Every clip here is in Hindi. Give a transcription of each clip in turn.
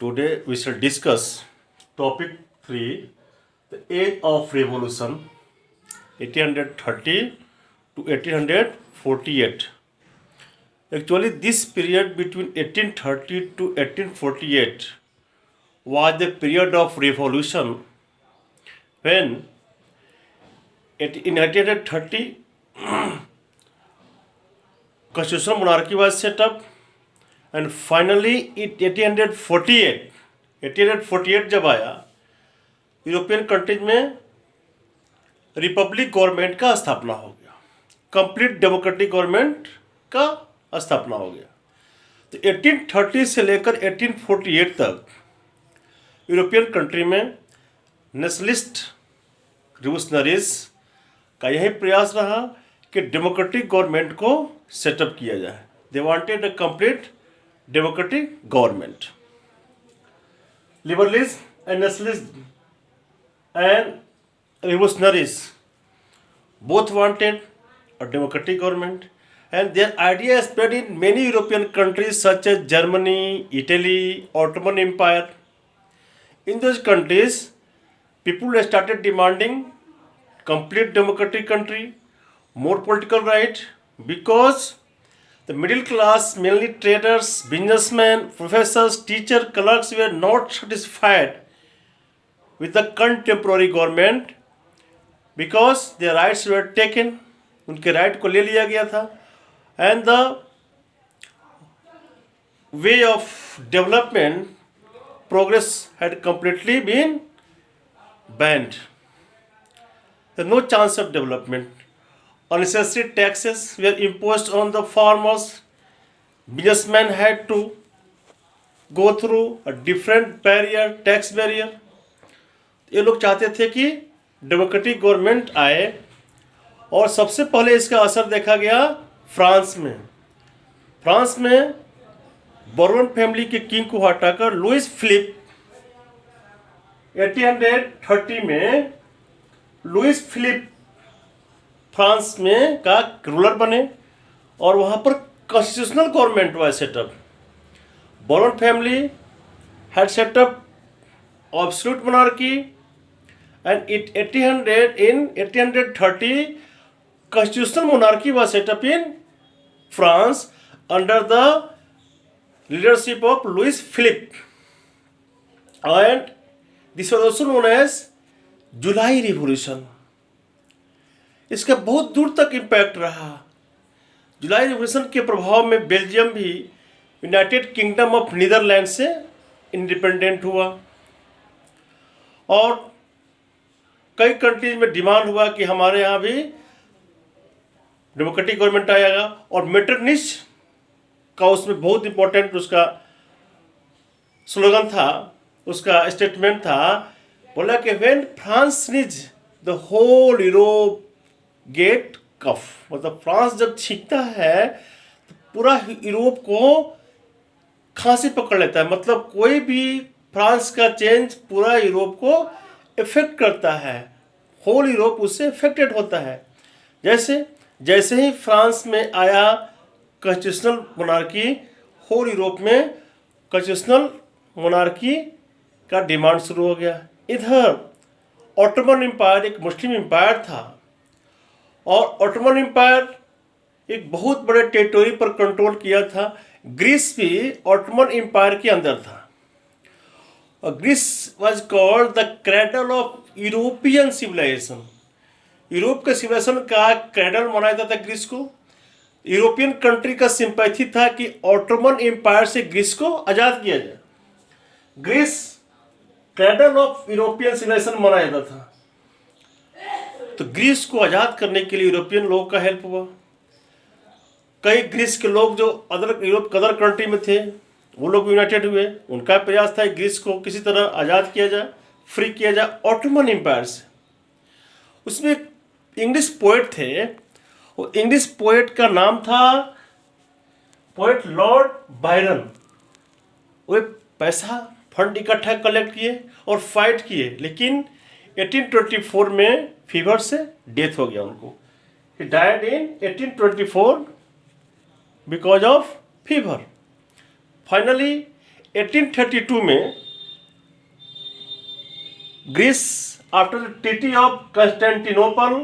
Today we shall discuss topic 3, the age of revolution 1830 to 1848. Actually, this period between 1830 to 1848 was the period of revolution when in 1830 constitutional monarchy was set up and finally in 1848 जब आया यूरोपियन कंट्रीज में रिपब्लिक गवर्नमेंट का स्थापना हो गया, कंप्लीट डेमोक्रेटिक गवर्नमेंट का स्थापना हो गया। तो 1830 से लेकर 1848 तक यूरोपियन कंट्री में नेशनलिस्ट रिवोल्यूशनरीज का यही प्रयास रहा कि डेमोक्रेटिक गवर्नमेंट को सेटअप किया जाए। They wanted a complete democratic government. Liberals and nationalists and revolutionaries both wanted a democratic government, and their idea spread in many European countries such as Germany, Italy, Ottoman Empire. In those countries, people started demanding complete democratic country, more political right, because the middle class, mainly traders, businessmen, professors, teachers, clerks were not satisfied with the contemporary government because their rights were taken, उनके right को ले लिया गया था, and the way of development, progress had completely been banned. There was no chance of development. Unnecessary taxes were imposed on the farmers. Businessmen had to go through a different barrier, tax barrier. ये लोग चाहते थे कि डेमोक्रेटिक गवर्नमेंट आए, और सबसे पहले इसका असर देखा गया फ्रांस में। फ्रांस में बोर्बन फैमिली के किंग को हटाकर लुइस फिलिप 1830 में लुइस फिलिप फ्रांस में का रूलर बने और वहाँ पर constitutional government was setup. Bourbon family had setup absolute monarchy, and in 1830 constitutional monarchy was set up in France under the leadership of Louis Philippe, and this was also known as July revolution. इसका बहुत दूर तक इम्पैक्ट रहा। जुलाई रिवॉल्यूशन के प्रभाव में बेल्जियम भी यूनाइटेड किंगडम ऑफ नीदरलैंड से इंडिपेंडेंट हुआ, और कई कंट्रीज में डिमांड हुआ कि हमारे यहाँ भी डेमोक्रेटिक गवर्नमेंट आएगा। और मेटरनिच का उसमें बहुत इंपॉर्टेंट उसका स्लोगन था, उसका स्टेटमेंट था, बोला कि when France needs the whole Europe get cough, मतलब फ्रांस जब छींकता है तो पूरा यूरोप को खांसी पकड़ लेता है। मतलब कोई भी फ्रांस का चेंज पूरा यूरोप को इफेक्ट करता है, होल यूरोप उससे इफेक्टेड होता है। जैसे ही फ्रांस में आया कॉन्स्टिट्यूशनल मोनार्की, होल यूरोप में कॉन्स्टिट्यूशनल मोनार्की का डिमांड शुरू हो गया। इधर ऑटोमन एम्पायर एक मुस्लिम एम्पायर था, और ऑटोमन एम्पायर एक बहुत बड़े टेरिटोरी पर कंट्रोल किया था। ग्रीस भी ऑटोमन एम्पायर के अंदर था, और Greece was called the cradle of European civilisation. Europe के सिविलाइजेशन का क्रैडल माना जाता था ग्रीस को। यूरोपियन कंट्री का सिंपैथी था कि ऑटोमन एम्पायर से ग्रीस को आज़ाद किया जाए। Greece cradle of European civilisation माना जाता था, तो ग्रीस को आज़ाद करने के लिए यूरोपियन लोगों का हेल्प हुआ। कई ग्रीस के लोग जो यूरोप के अदर कंट्री में थे, वो लोग यूनाइटेड हुए। उनका प्रयास था ग्रीस को किसी तरह आज़ाद किया जाए, फ्री किया जाए ऑटोमन एम्पायर से। उसमें एक इंग्लिश पोएट थे, वो इंग्लिश पोएट का नाम था पोएट लॉर्ड बायरन। वो पैसा फंड इकट्ठा कलेक्ट किए और फाइट किए, लेकिन 1824 में फीवर से डेथ हो गया उनको। He died in 1824 because of fever. Finally 1832 में Greece, after the treaty of Constantinople,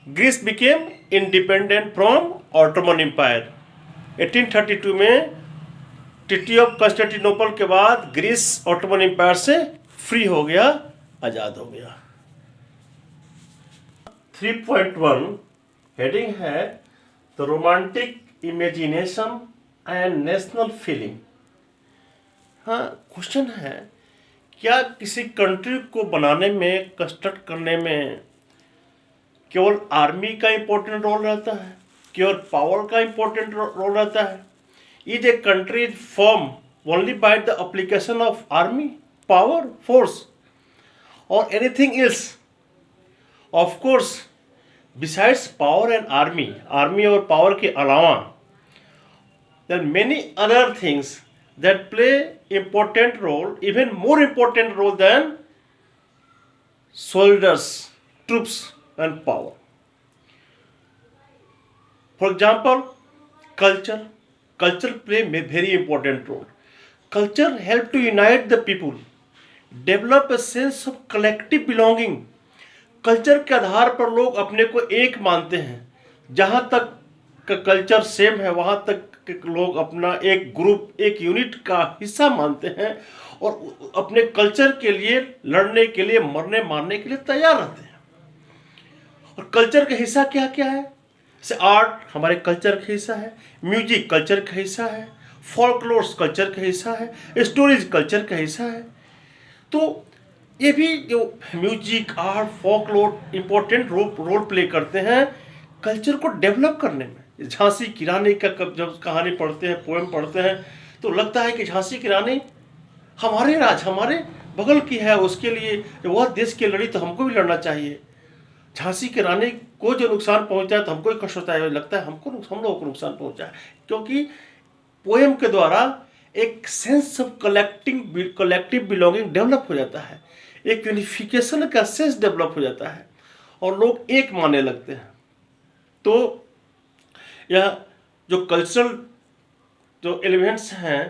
Greece became independent from Ottoman empire. 1832 में ट्रीटी ऑफ कंस्टेंटिनोपल के बाद ग्रीस ऑटोमन एम्पायर से फ्री हो गया, आज़ाद हो गया। 3.1 हेडिंग है the romantic imagination and national feeling. हाँ, क्वेश्चन है, क्या किसी कंट्री को बनाने में, कंस्ट्रक्ट करने में केवल आर्मी का इंपॉर्टेंट रोल रहता है, केवल पावर का इंपॉर्टेंट रोल रहता है? Is a country form only by the application of army, power, force और anything else? Of course, besides power and army और पावर के अलावा there are many other things that play important role, even more important role than soldiers, troops and power. For example, culture play a very important role. Culture help to unite the people, develop a sense of collective belonging. Culture के आधार पर लोग अपने को एक मानते हैं। जहाँ तक का कल्चर सेम है, वहाँ तक लोग अपना एक ग्रुप, एक यूनिट का हिस्सा मानते हैं और अपने कल्चर के लिए लड़ने के लिए, मरने मारने के लिए तैयार रहते हैं। और कल्चर का हिस्सा क्या क्या है? जैसे आर्ट हमारे कल्चर का हिस्सा है, म्यूजिक कल्चर का हिस्सा है, फोल्कलोर्स कल्चर का हिस्सा है, स्टोरीज कल्चर का हिस्सा है। तो ये भी जो music, art, folklore important role play करते हैं कल्चर को डेवलप करने में। झांसी की रानी का जब कहानी पढ़ते हैं, पोएम पढ़ते हैं, तो लगता है कि झांसी की रानी हमारे बगल की है, उसके लिए वह देश की लड़ी तो हमको भी लड़ना चाहिए। झांसी की रानी को जो नुकसान पहुंचा है तो हमको ही कष्ट होता है, लगता है हम लोगों को नुकसान पहुंचा है। क्योंकि पोएम के द्वारा एक sense of collective belonging develop हो जाता है, एक यूनिफिकेशन का सेंस डेवलप हो जाता है और लोग एक मानने लगते हैं। तो यह जो कल्चरल जो एलिमेंट्स हैं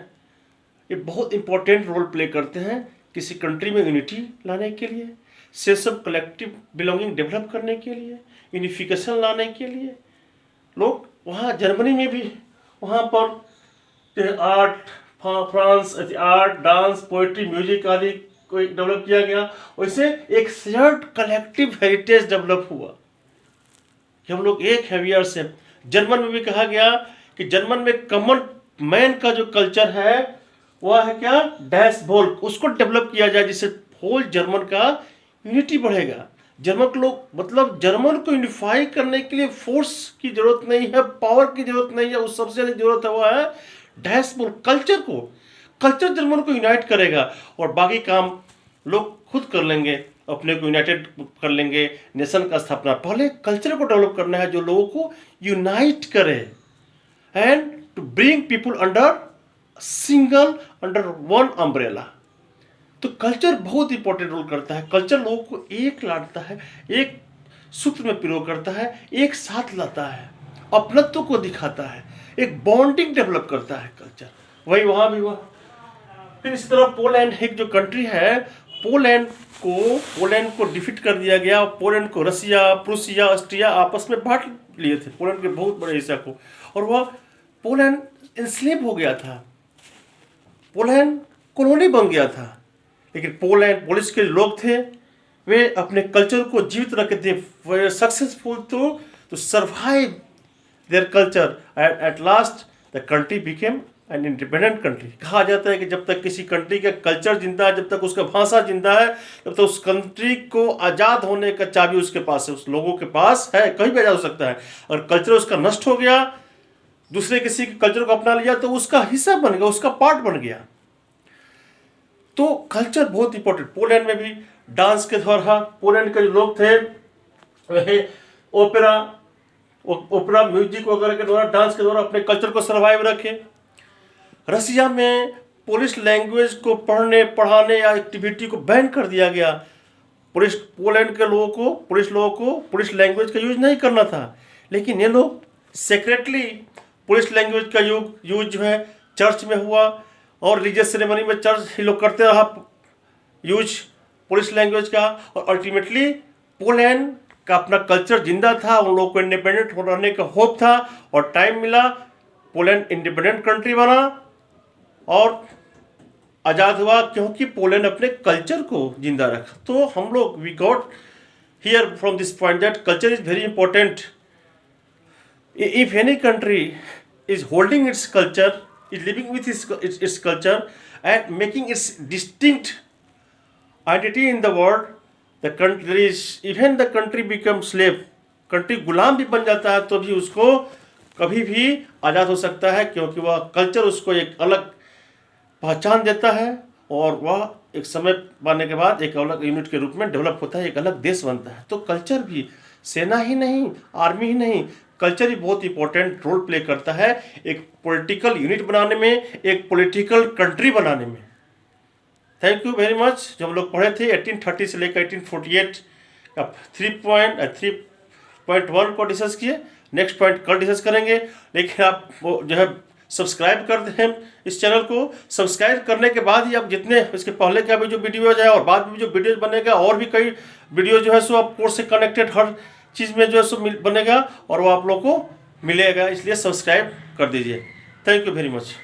ये बहुत इंपॉर्टेंट रोल प्ले करते हैं किसी कंट्री में यूनिटी लाने के लिए, sense of collective belonging develop करने के लिए, यूनिफिकेशन लाने के लिए। लोग वहाँ जर्मनी में भी वहाँ पर art, France art, dance, poetry, music आदि को डेवलप किया गया। वैसे एक शेयर्ड कलेक्टिव हेरिटेज डेवलप हुआ कि हम लोग एक है से। जर्मन में भी कहा गया कि जर्मन में कॉमन मैन का जो कल्चर है वह है क्या, डैश वोल्क, उसको डेवलप किया जाए जिससे होल जर्मन का यूनिटी बढ़ेगा। जर्मन के लोग, मतलब जर्मन को यूनिफाई करने के लिए फोर्स की जरूरत नहीं है, पावर की जरूरत नहीं है, उस सबसे अधिक जरूरत है वह है डैश वोल्क, कल्चर को। कल्चर जर्मन को यूनाइट करेगा और बाकी काम लोग खुद कर लेंगे, अपने को यूनाइटेड कर लेंगे, नेशन का स्थापना। पहले कल्चर को डेवलप करना है जो लोगों को यूनाइट करे and to bring people under one umbrella. तो कल्चर बहुत इंपॉर्टेंट रोल करता है। कल्चर लोगों को एक लाता है, एक सूत्र में पिरो करता है, एक साथ लाता है, अपनत्व को दिखाता है, एक बॉन्डिंग डेवलप करता है कल्चर। वही वहाँ भी हुआ। फिर इसी तरह पोलैंड एक जो कंट्री है, पोलैंड को डिफीट कर दिया गया। पोलैंड को रसिया, प्रूसिया, ऑस्ट्रिया आपस में बांट लिए थे, पोलैंड के बहुत बड़े हिस्सा को, और वह पोलैंड इंस्लेव हो गया था, पोलैंड कॉलोनी बन गया था। लेकिन पोलिस के लोग थे, वे अपने कल्चर को जीवित रखे थे, वे successful to survive their culture. At last the country became an independent country. कहा जाता है कि जब तक किसी कंट्री का कल्चर जिंदा है, जब तक उसका भाषा जिंदा है, तब तक उस कंट्री को आज़ाद होने का चाबी उसके पास है, उस लोगों के पास है, कहीं भी आज़ाद हो सकता है। और कल्चर उसका नष्ट हो गया, दूसरे किसी के कल्चर को अपना लिया तो उसका हिस्सा बन गया, उसका पार्ट बन गया। तो कल्चर बहुत इंपॉर्टेंट। पोलैंड में भी डांस के द्वारा पोलैंड के जो लोग थे वह ओपेरा म्यूजिक वगैरह के द्वारा, डांस के द्वारा अपने कल्चर को सर्वाइव रखे। रसिया में पोलिश लैंग्वेज को पढ़ने, पढ़ाने या एक्टिविटी को बैन कर दिया गया। पोलैंड के लोगों को, पोलिश लैंग्वेज का यूज नहीं करना था, लेकिन ये लोग सीक्रेटली पोलिश लैंग्वेज का यूज जो है चर्च में हुआ और रिलीजियस सेरेमनी में चर्च ही लोग करते रहा यूज पोलिश लैंग्वेज का, और अल्टीमेटली पोलैंड का अपना कल्चर जिंदा था, उन लोगों को इंडिपेंडेंट होने का होप था और टाइम मिला, पोलैंड इंडिपेंडेंट कंट्री बना और आज़ाद हुआ, क्योंकि पोलैंड अपने कल्चर को जिंदा रखा। तो हम लोग we got here from this point that culture is very important. If any country is holding its culture, is living with its culture and making its distinct identity in the world, the country is, even the country becomes slave, country गुलाम भी बन जाता है तो भी उसको कभी भी आज़ाद हो सकता है, क्योंकि वह कल्चर उसको एक अलग पहचान देता है और वह एक समय पाने के बाद एक अलग यूनिट के रूप में डेवलप होता है, एक अलग देश बनता है। तो कल्चर भी सेना ही नहीं, आर्मी ही नहीं, कल्चर ही बहुत इंपॉर्टेंट रोल प्ले करता है एक पॉलिटिकल यूनिट बनाने में, एक पॉलिटिकल कंट्री बनाने में। Thank you very much. जो हम लोग पढ़े थे 1830 से लेकर 1848 का 3.1 को डिस्कस किए। नेक्स्ट पॉइंट कल डिस्कस करेंगे, लेकिन आप वो जो है सब्सक्राइब कर दें इस चैनल को। सब्सक्राइब करने के बाद ही आप जितने इसके पहले का भी जो वीडियो है और बाद में जो वीडियो बनेगा, और भी कई वीडियो जो है सो आप कोर्स से कनेक्टेड हर चीज़ में जो है सो बनेगा और वो आप लोग को मिलेगा, इसलिए सब्सक्राइब कर दीजिए। Thank you very much.